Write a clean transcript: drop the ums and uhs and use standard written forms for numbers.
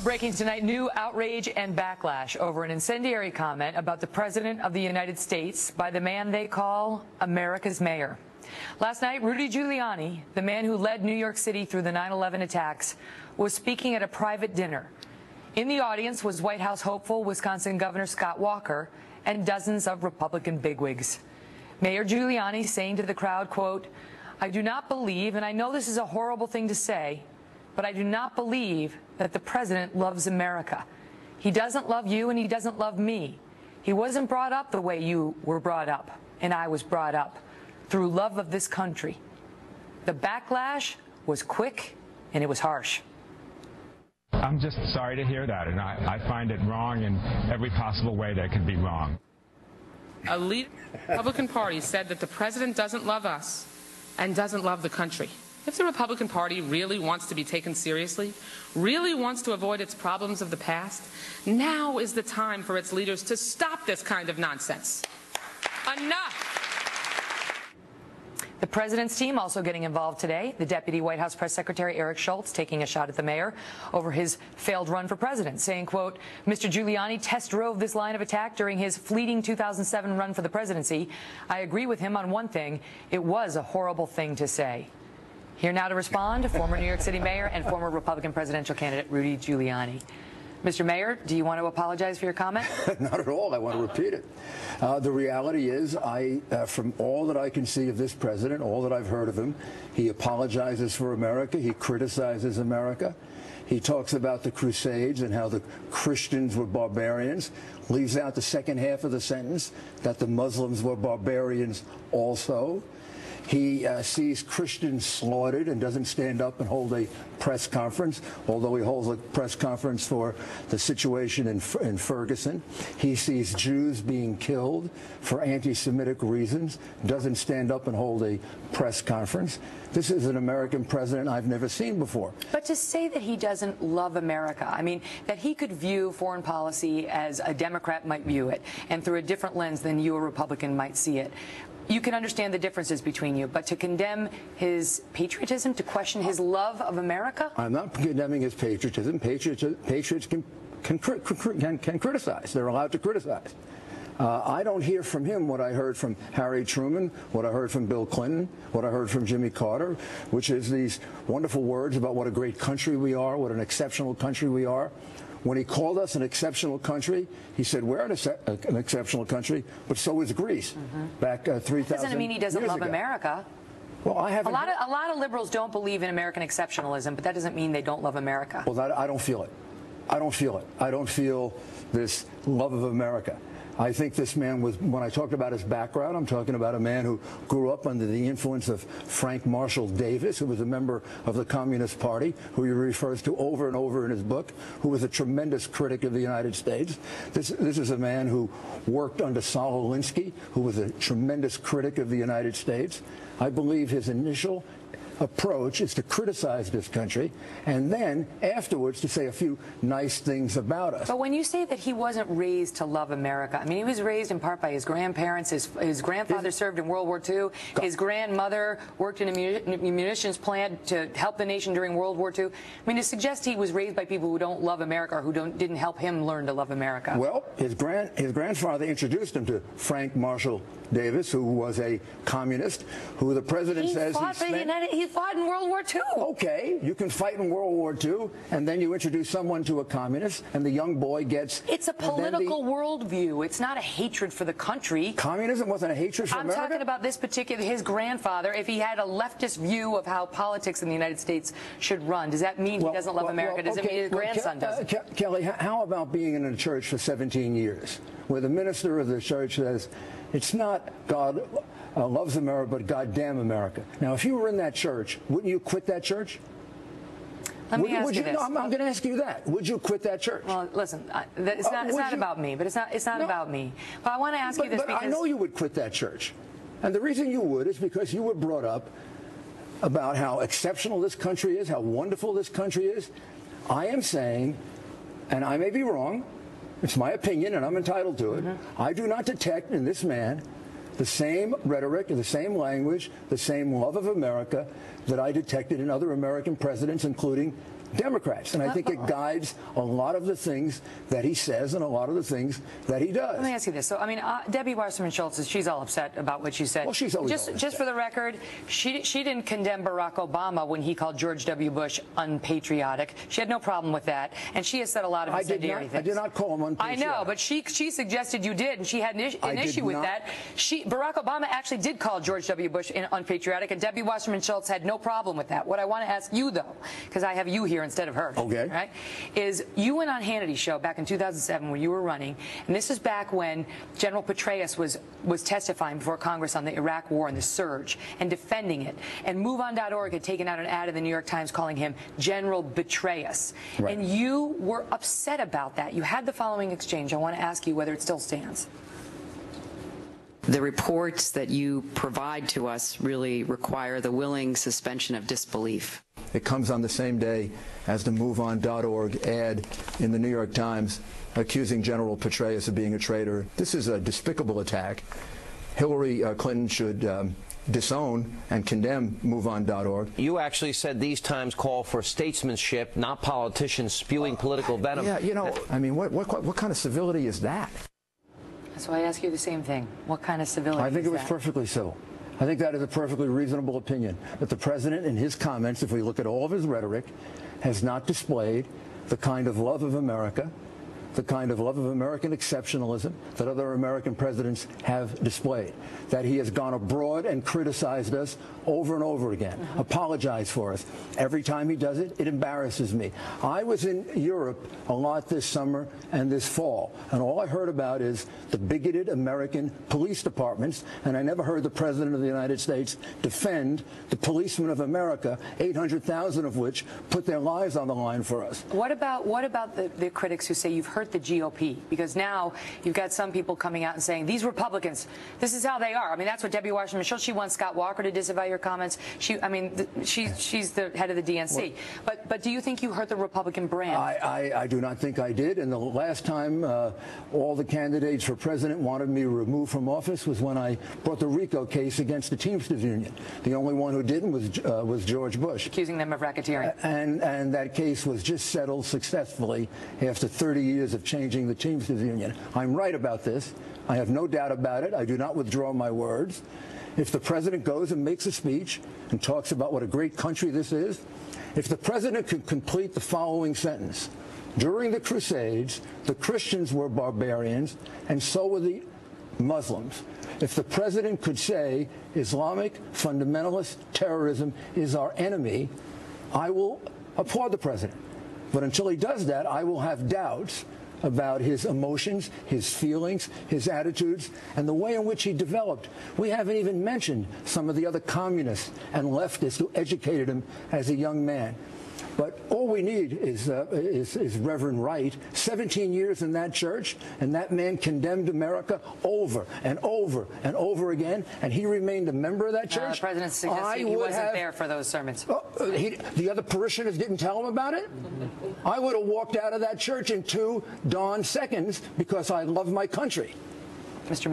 Breaking tonight, new outrage and backlash over an incendiary comment about the President of the United States by the man they call America's mayor. Last night, Rudy Giuliani, the man who led New York City through the 9/11 attacks, was speaking at a private dinner. In the audience was White House hopeful Wisconsin Governor Scott Walker and dozens of Republican bigwigs. Mayor Giuliani saying to the crowd, quote, "I do not believe, and I know this is a horrible thing to say, but I do not believe that the president loves America. He doesn't love you and he doesn't love me. He wasn't brought up the way you were brought up and I was brought up, through love of this country." The backlash was quick and it was harsh. I'm just sorry to hear that, and I find it wrong in every possible way that could be wrong. A leader of the Republican Party said that the president doesn't love us and doesn't love the country. If the Republican Party really wants to be taken seriously, really wants to avoid its problems of the past, now is the time for its leaders to stop this kind of nonsense. Enough! The president's team also getting involved today. The Deputy White House Press Secretary Eric Schultz taking a shot at the mayor over his failed run for president, saying, quote, "Mr. Giuliani test drove this line of attack during his fleeting 2007 run for the presidency. I agree with him on one thing. It was a horrible thing to say." Here now to respond, former New York City mayor and former Republican presidential candidate Rudy Giuliani. Mr. Mayor, do you want to apologize for your comment? Not at all. I want to repeat it. The reality is, from all that I can see of this president, all that I've heard of him, he apologizes for America. He criticizes America. He talks about the Crusades and how the Christians were barbarians, leaves out the second half of the sentence, that the Muslims were barbarians also. He sees Christians slaughtered and doesn't stand up and hold a press conference, although he holds a press conference for the situation in Ferguson. He sees Jews being killed for anti-Semitic reasons, doesn't stand up and hold a press conference. This is an American president I've never seen before. But to say that he doesn't love America, I mean, that he could view foreign policy as a Democrat might view it, and through a different lens than you, a Republican, might see it. You can understand the differences between you, but to condemn his patriotism, to question his love of America? I'm not condemning his patriotism. Patriots can criticize. They're allowed to criticize. I don't hear from him what I heard from Harry Truman, what I heard from Bill Clinton, what I heard from Jimmy Carter, which is these wonderful words about what a great country we are, what an exceptional country we are. When he called us an exceptional country, he said we're an exceptional country, but so is Greece. Back 3,000 years ago. Doesn't mean he doesn't love America. Well, I haven't. A lot of liberals don't believe in American exceptionalism, but that doesn't mean they don't love America. Well, I don't feel it. I don't feel it. I don't feel this love of America. I think this man was, when I talked about his background, I'm talking about a man who grew up under the influence of Frank Marshall Davis, who was a member of the Communist Party, who he refers to over and over in his book, who was a tremendous critic of the United States. This is a man who worked under Saul Alinsky, who was a tremendous critic of the United States. I believe his initial approach is to criticize this country and then afterwards to say a few nice things about us. But when you say that he wasn't raised to love America, I mean, he was raised in part by his grandparents. His grandfather served in World War II. His grandmother worked in a munitions plant to help the nation during World War II. I mean, to suggest he was raised by people who don't love America or who didn't help him learn to love America. Well, his grandfather introduced him to Frank Marshall Davis, who was a communist, who the president says he fought in World War II. Okay, you can fight in World War II, and then you introduce someone to a communist, and the young boy gets... It's a political worldview. It's not a hatred for the country. Communism wasn't a hatred for America? I'm talking about this particular, his grandfather, if he had a leftist view of how politics in the United States should run, does that mean he doesn't love America? Does it mean his grandson doesn't? Kelly, how about being in a church for 17 years, where the minister of the church says, it's not God loves America, but goddamn America. Now, if you were in that church, wouldn't you quit that church? Let me ask you this. No, I'm going to ask you that. Would you quit that church? Well, listen, it's not about me, but it's not about me. But I want to ask you this because I know you would quit that church. And the reason you would is because you were brought up about how exceptional this country is, how wonderful this country is. I am saying, and I may be wrong, it's my opinion and I'm entitled to it, I do not detect in this man the same rhetoric, the same language, the same love of America that I detected in other American presidents, including Democrats. And I think it guides a lot of the things that he says and a lot of the things that he does. Let me ask you this. So, I mean, Debbie Wasserman Schultz, she's all upset about what you said. Well, she's always just for the record, she didn't condemn Barack Obama when he called George W. Bush unpatriotic. She had no problem with that. And she has said a lot of incendiary things. I did not call him unpatriotic. I know, but she suggested you did, and she had an issue with that. Barack Obama actually did call George W. Bush unpatriotic, and Debbie Wasserman Schultz had no problem with that. What I want to ask you, though, because I have you here instead of her, okay, right, is you went on Hannity's show back in 2007 when you were running, and this is back when General Petraeus was testifying before Congress on the Iraq War and the surge and defending it. And MoveOn.org had taken out an ad in the New York Times calling him General Betrayus. Right. And you were upset about that. You had the following exchange. I want to ask you whether it still stands. The reports that you provide to us really require the willing suspension of disbelief. It comes on the same day as the MoveOn.org ad in the New York Times accusing General Petraeus of being a traitor. This is a despicable attack. Hillary Clinton should disown and condemn MoveOn.org. You actually said these times call for statesmanship, not politicians spewing political venom. Yeah, you know, I mean, what kind of civility is that? So I ask you the same thing. What kind of civility I think it was that? perfectly civil. I think that is a perfectly reasonable opinion. But the president, in his comments, if we look at all of his rhetoric, has not displayed the kind of love of America, the kind of love of American exceptionalism that other American presidents have displayed. That he has gone abroad and criticized us over and over again, apologized for us. Every time he does it, it embarrasses me. I was in Europe a lot this summer and this fall, and all I heard about is the bigoted American police departments, and I never heard the President of the United States defend the policemen of America, 800,000 of which put their lives on the line for us. What about the critics who say you've hurt the GOP? Because now you've got some people coming out and saying, these Republicans, this is how they are. I mean, that's what Debbie Wasserman Schultz, she wants Scott Walker to disavow your comments. She's the head of the DNC. But do you think you hurt the Republican brand? I do not think I did. And the last time all the candidates for president wanted me removed from office was when I brought the RICO case against the Teamsters Union. The only one who didn't was George Bush. Accusing them of racketeering. And that case was just settled successfully after 30 years of changing the Teamsters Union. I'm right about this. I have no doubt about it. I do not withdraw my words. If the president goes and makes a speech and talks about what a great country this is, if the president could complete the following sentence: during the Crusades, the Christians were barbarians, and so were the Muslims. If the president could say Islamic fundamentalist terrorism is our enemy, I will applaud the president. But until he does that, I will have doubts about his emotions, his feelings, his attitudes, and the way in which he developed. We haven't even mentioned some of the other communists and leftists who educated him as a young man. But all we need is Reverend Wright, 17 years in that church, and that man condemned America over and over and over again, and he remained a member of that church. The president suggested he wasn't there for those sermons. The other parishioners didn't tell him about it? I would have walked out of that church in 2 darn seconds because I love my country. Mr.